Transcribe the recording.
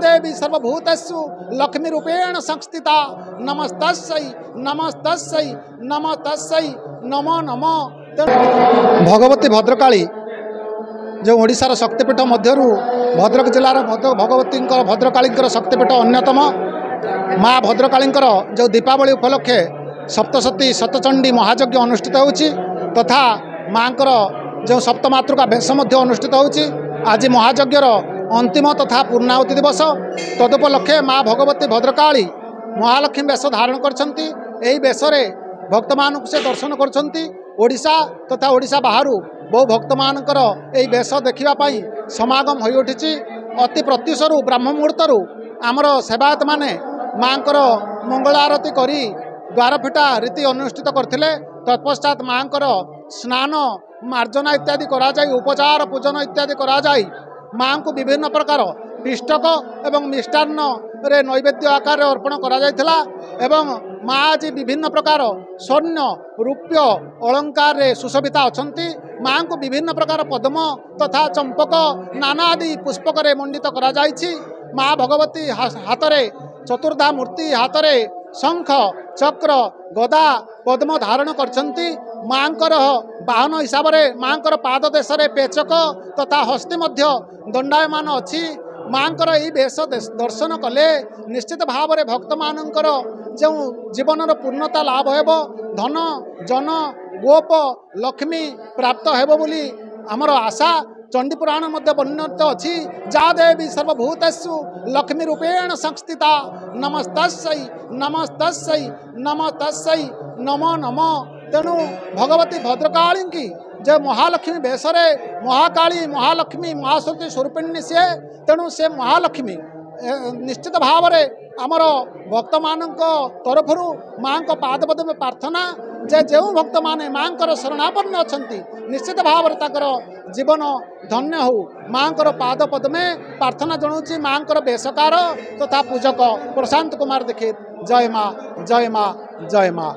देवी सर्वभूतेषु लक्ष्मी रूपेण संस्थिता नमस्तस्यै नमस्तस्यै नमस्तस्यै नमो नमो। भगवती भद्रकाली जो ओडिशार शक्तिपीठ मध्यरु भद्रक जिलार भगवती भद्रकाली शक्तिपीठ अन्यतम माँ भद्रकाली जो दीपावली उपलक्षे सप्तशती शतचंडी महायज्ञ अनुष्ठित होउछि तथा माँ जो सप्तमातृका बेश अनुष्ठित होउछि। आज महायज्ञर अंतिम तथा पूर्णाहुति दिवस तदुपलक्षे माँ भगवती भद्रकाली महालक्ष्मी बेश धारण करछंती। एही बेशरे भक्त मानक से दर्शन करछंती। ओडिशा तथा ओडिशा बाहरु बहु भक्त मानकर एही बेश देखिबा पई समागम होई उठिछि। अति प्रत्युषरु ब्राह्म मुहूर्तरु आमर सेवायत माने माँकर मंगल आरती करी द्वारफिटा रीति अनुष्ठित करथिले। तत्पश्चात माँकर स्नान मार्जना इत्यादि करा जाई उपचार पूजन इत्यादि करा जाई माँ को विभिन्न प्रकार पिष्टक एवं मिष्टान्न रे नैवेद्य आकार अर्पण करा जायथिला एवं माँ आज विभिन्न प्रकार स्वर्ण रूप्य अलंकार रे सुशोभिता अछंती। माँ को विभिन्न प्रकार पद्म तथा चंपक नाना आदि पुष्पक रे मंडित करा जायछि। माँ भगवती हाथरे चतुर्धा मूर्ति हाथरे शंख चक्र गदा पद्म धारण करछंती। माँकर वाहन हिसाब से माँकर पाद देश पेचक तथा हस्ती मध्य दंडायमान अच्छी। माँकर यही बेश दर्शन कले निश्चित भाव में भक्त मानकर जो जीवन पूर्णता लाभ हेब धन जन गोप लक्ष्मी प्राप्त हेब बोली आमर आशा। चंडी पुराण मध्य वर्णित अच्छी जा देवी सर्वभूतेषु लक्ष्मी रूपेण संस्थिता नमस्तस्यै नमस्तस्यै नमस्तस्यै नमो नमो। तेणु भगवती भद्रकाली की जो महालक्ष्मी बेशरे महाकाली महालक्ष्मी महाशक्ति स्वरूपिणी सी तेणु से महालक्ष्मी निश्चित भाव में आमर भक्त मान तरफर माँ को पादपद में प्रार्थना जे जो भक्त माने माँ शरणापन्न अच्छा निश्चित भाव में जीवन धन्य हो माँ पादपद में प्रार्थना जनाऊँगी। माँ बेशकार तथा पूजक प्रशांत कुमार दीक्षित। जय माँ जय माँ जय माँ।